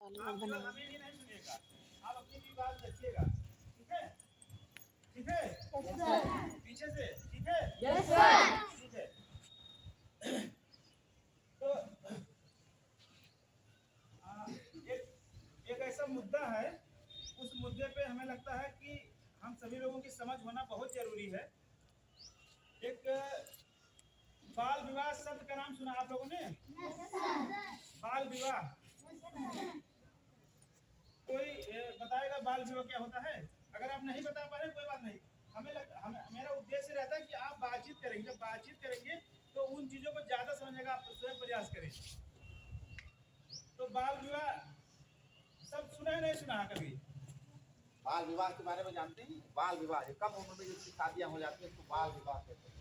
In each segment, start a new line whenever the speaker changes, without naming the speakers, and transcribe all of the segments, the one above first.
आप केवल हमें ही नहीं सुनिएगा, आप अपनी भी बात रखिएगा। ठीक है? ठीक है? पीछे से ठीक है? ठीक है। तो एक ऐसा मुद्दा है, उस मुद्दे पे हमें लगता है कि हम सभी लोगों की समझ होना बहुत जरूरी है। एक बाल विवाह शब्द का नाम सुना आप लोगों ने? बाल विवाह कोई बताएगा बाल विवाह क्या होता है? अगर आप नहीं बता पा रहे कोई बात नहीं, मेरा उद्देश्य रहता है कि आप बातचीत करेंगे। जब बातचीत करेंगे तो उन चीजों को ज्यादा समझने का आप स्वयं प्रयास करें। तो बाल विवाह सब सुना है नहीं सुना कभी?
बाल विवाह के बारे में जानते हैं? बाल विवाह कम उम्र में जिसकी शादियां हो जाती हैं तो बाल विवाह कहते हैं।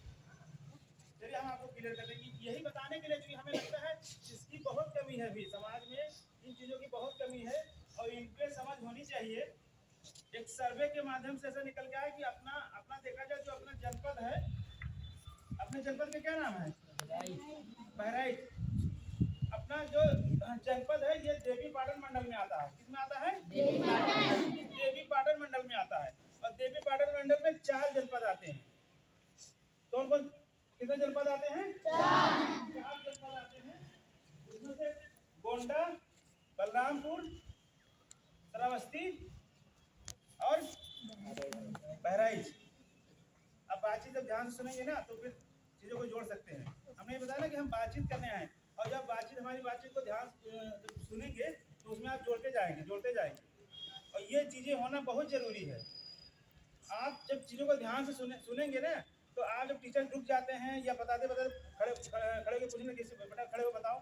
चलिए हम आपको क्लियर कर देंगे, यही बताने के लिए कि हमें लगता है इसकी बहुत कमी है, भी समाज में इन चीजों की बहुत कमी है और इन पे समझ होनी चाहिए। एक सर्वे के माध्यम से ऐसा निकल गया है कि अपना अपना देखा जाए, जो अपना जनपद है, अपने जनपद का क्या नाम है? बहराइच। अपना जो जनपद है ये देवी पाटन मंडल में आता है। किसमें आता है? देवी पाटन मंडल में आता है। और देवी पाटन मंडल में 4 जनपद आते हैं। कौन कौन कितने जनपद आते हैं? 4 जनपद आते हैं। उसमें से गोंडा, बलरामपुर, श्रावस्ती और बहराइच। अब बातचीत जब ध्यान से सुनेंगे ना तो फिर चीजों को जोड़ सकते हैं। हमने बताया ना कि हम बातचीत करने आए, और जब हमारी बातचीत को ध्यान सुनेंगे तो उसमें आप जोड़ते जाएंगे। और ये चीजें होना बहुत जरूरी है। आप जब चीजों को ध्यान से सुनेंगे ना तो आप जब टीचर रुक जाते हैं या बताते खड़े के पूछने किसी बेटा खड़े हो बताओ,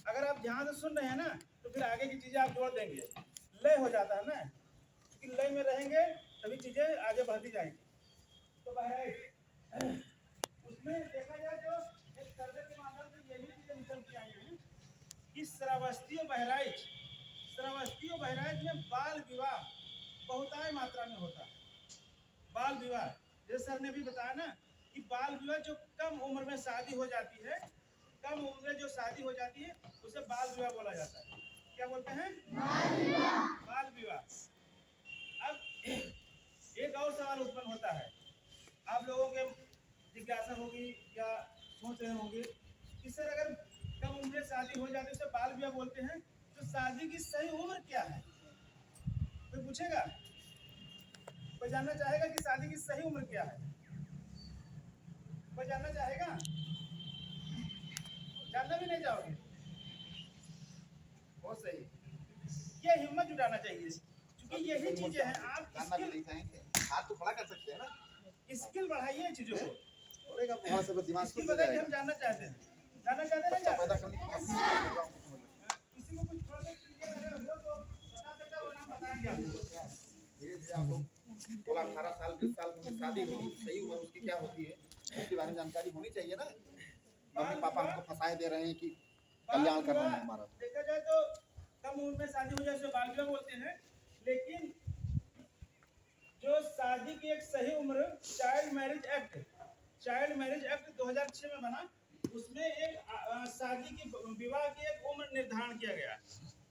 अगर आप ध्यान से सुन रहे हैं ना तो फिर आगे की चीजें आप जोड़ देंगे। लय हो जाता है ना, क्योंकि लय में रहेंगे तभी चीजें आगे बढ़ती जाएंगी। तो उसमें देखा जाए तो एक सर्वे के माध्यम से यही चीजें निकल के आई हैं कि श्रावस्ती और बहराइच में बाल विवाह बहुतायत मात्रा में होता है। बाल विवाह जैसे सर ने भी बताया ना कि बाल विवाह जो कम उम्र में शादी हो जाती है, कम उम्र में जो शादी हो जाती है उसे बाल विवाह बोला जाता है। क्या बोलते हैं? बाल विवाह। अब एक और सवाल उत्पन्न होता है, आप लोगों के जिज्ञासा होगी या सोच रहे होंगे कि सर अगर कम उम्र में शादी हो जाती है उसे बाल विवाह बोलते हैं, तो शादी की सही उम्र क्या है? कोई पूछेगा? कोई जानना चाहेगा कि शादी की सही उम्र क्या है? कोई जानना चाहेगा? जानना भी नहीं चाहोगे? बहुत सही, ये हिम्मत जुटाना चाहिए, क्योंकि यही चीजें हैं। आप
हाथ तो बड़ा कर सकते हैं ना,
स्किल बढ़ाइए चीजों को।
स्किल
बताइए हम जानना चाहते हैं पैदा करने किसी को कुछ थोड़ा सा क्लियर अगर हो तो बता सकता हो, नाम बताएंगे आपको।
धीरे-धीरे आप लोग 18 साल 20 साल की शादी होगी, सही उम्र उसकी क्या होती है उसके बारे में जानकारी होनी चाहिए ना। मम्मी पापा हमको फंसाए दे रहे हैं कि कल्याण कर रहे हैं हमारा।
देखा जाए तो कम उम्र में शादी हो जाए उसे बाल विवाह बोलते हैं, लेकिन जो शादी की एक सही उम्र चाइल्ड मैरिज एक्ट 2006 में बना, उसमें एक शादी की विवाह की एक उम्र निर्धारण किया गया।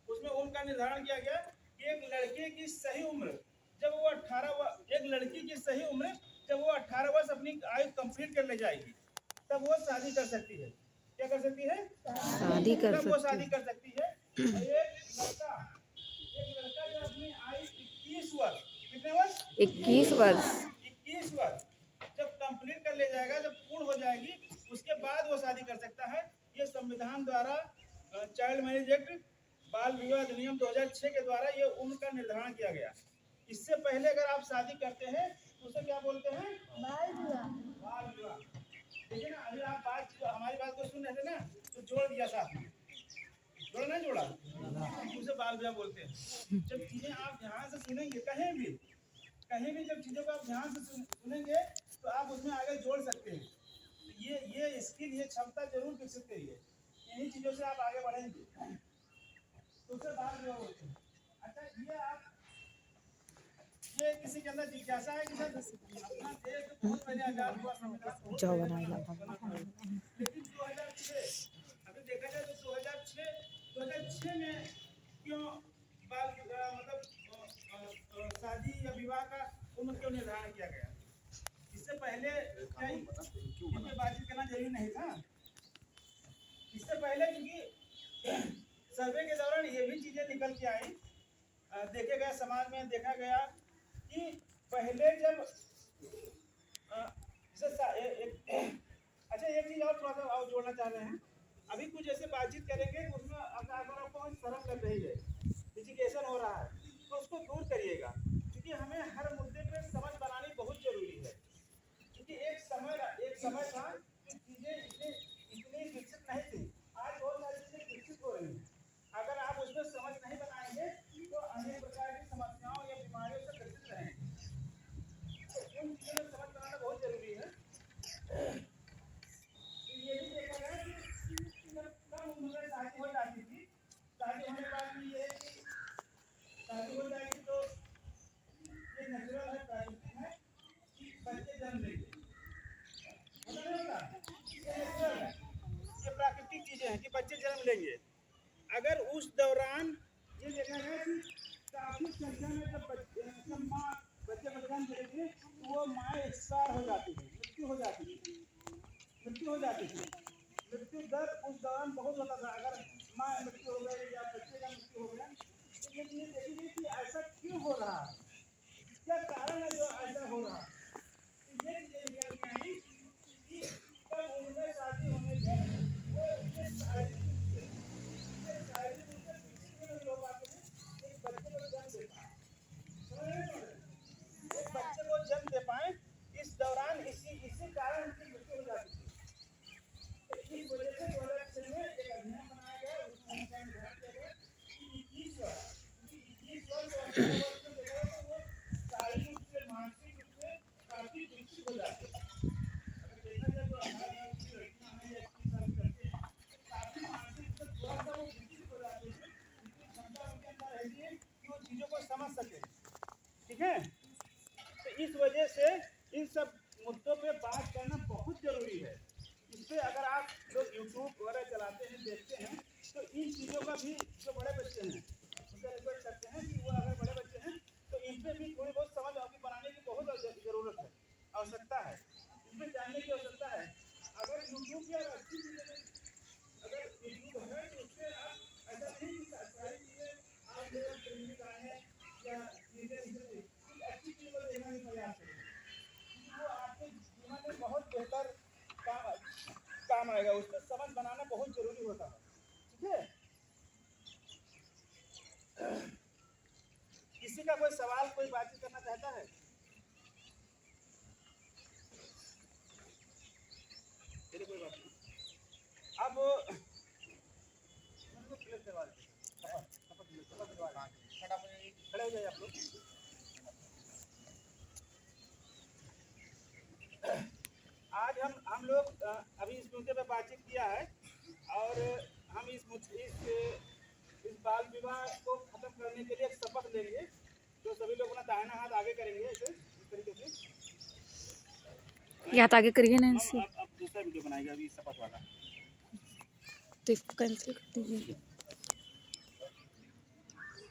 उसमें उम्र का निर्धारण किया गया कि एक लड़के की सही उम्र जब वो 18 वर्ष अपनी आयु कंप्लीट कर ले जाएगी तब वो शादी कर सकती है। क्या कर सकती है?
शादी कर
वो शादी कर सकती है। एक लड़का जब अपनी आयु 21 वर्ष, कितने वर्ष?
21 वर्ष
जब कंप्लीट कर ले जाएगा, जब पूर्ण हो जाएगी, उसके बाद वो शादी कर सकता है। ये संविधान द्वारा चाइल्ड मैरिज एक्ट बाल विवाह अधिनियम 2006 के द्वारा ये उम्र का निर्धारण किया गया। इससे पहले अगर आप शादी करते हैं तो उसे क्या बोलते हैं? बाल विवाह। देखिए ना, अभी आप हमारी बात को सुन रहे थे ना तो जोड़ दिया साथ में, जोड़ा नहीं जोड़ा, उसे बाल विवाह बोलते हैं। जब चीजें आप ध्यान से सुनेंगे कहीं भी जब चीजों को आप ध्यान से सुनेंगे तो आप उसमें आगे जोड़ सकते हैं। तो ये स्किल, ये क्षमता जरूर विकसित करिए, इन्हीं चीजों से आप आगे बढ़ेंगे। तो उसे बाल विवाह बोलते हैं। अच्छा, ये किसी के अंदर जिज्ञासा है कि सर अपना देश बहुत पहले आजाद हुआ, संविधान बहुत पहले बना, लेकिन 2006 अगर देखा जाए तो 2006 में क्यों उम्र क्यों निर्धारण किया गया? इससे पहले क्या
कानून बना तो क्यों
इन
बना?
पे बातचीत करना जरूरी नहीं था? इससे पहले क्योंकि सर्वे के दौरान ये भी चीजें निकल के आई, देखे गए समाज में देखा गया कि पहले जब अच्छा एक चीज और थोड़ा सा और जोड़ना चाह रहे हैं। अभी कुछ ऐसे बातचीत करेंगे उसमें अगर आपको शर्म लग रही है, लिटिगेशन हो रहा है, तो उसको दूर करिएगा, क्योंकि हमें हर मुद्दे पे समझ बनानी बहुत जरूरी है। क्योंकि एक समय था कि चीजें इतनी विकसित नहीं थी, आज बहुत सारी चीजें विकसित हो रही हैं। अगर आप उसमें समझ नहीं बनाएंगे तो अनेक प्रकार की समस्याओं या बीमारियों से ग्रसित रहेंगे। तो उन चीजों में समझ बनाना बहुत जरूरी है। ये भी देखा गया कि जब कम उम्र में शादी हो जाती थी, शादी होने के बाद ये है कि शादी हो जाएगी तो ये नेचुरल है, प्राकृतिक है कि बच्चे जन्म लेंगे, होता नहीं होता? ये नेचुरल है, ये प्राकृतिक चीजें हैं कि बच्चे जन्म लेंगे। अगर उस दौरान ये देखा गया कि काफी संख्या में जब माँ बच्चे को जन्म देती थी तो वो माँ एक्सपायर हो जाती थी, मृत्यु हो जाती थी। मृत्यु दर उस दौरान बहुत होता था। अगर माँ मृत्यु हो गई या बच्चे का मृत्यु हो गया तो ये चीज देखी गई कि ऐसा क्यों हो रहा है, क्या कारण है जो ऐसा हो रहा है। तो ये चीजें निकल के आई कि कम उम्र में शादी होने से वो इतने शारीरिक रूप से विकसित नहीं हो पाते हैं, एक बच्चे को जन्म दे पाए। समझ रहे हैं? एक बच्चे को जन्म दे पाए, इस दौरान इसी कारण उनकी मृत्यु हो जाती है। इस वजह से 2006 में एक अभियान बनाया गया, उसमें उनका निर्धारण किया गया कि 21 वर्ष और 18 वर्ष में देखा जाए तो वो शारीरिक रूप से मानसिक रूप से काफी विकसित हो जाते हैं। अगर देखा जाए तो 18 वर्ष की लड़कियां हैं या 21 साल की लड़के हैं तो काफी मानसिक रूप से थोड़ा सा वो विकसित हो जाते हैं, इतनी क्षमता उनके अंदर रहती है कि वो चीजों को समझ सके। ठीक है, तो इस वजह से इन सब मुद्दों पे बात करना बहुत जरूरी है। इस पे अगर आप लोग यूट्यूब वगैरह चलाते हैं, देखते हैं, तो इन चीज़ों का भी जो बड़े बच्चे हैं उनसे रिक्वेस्ट करते हैं कि वो अगर बड़े बच्चे हैं तो इन पे भी थोड़ी बहुत समझ आपकी बनाने की बहुत ज़रूरत है, आवश्यकता है, इसमें जानने की आवश्यकता है। अगर यूट्यूब या अच्छी चीज़ें अगर यूट्यूब है तो उससे आप ऐसा नहीं कि सारी चीज़ें आप मेरा फिल्मी गाने या चीज़ें अच्छी चीज़ को देखना ही प्रयास करें, क्योंकि वो आपके जीवन में बहुत बेहतर काम आएगा। उसको समझ बनाना बहुत जरूरी होता है। ठीक है, किसी का कोई सवाल, कोई बातचीत करना चाहता है? चलिए कोई बात नहीं। अब खड़े हो जाइए आप लोग। आज हम लोग अभी इस मुद्दे पे बातचीत किया है और हम इस बाल विवाह को खत्म करने के लिए एक शपथ लेंगे। तो सभी लोग अपना दाहिना हाथ आगे करेंगे ऐसे, इस तरीके से
हाथ आगे करिए नैन्सी।
अब दूसरा वीडियो बनाएगा अभी शपथ वाला।
तो इसको कैंसिल कर दीजिए।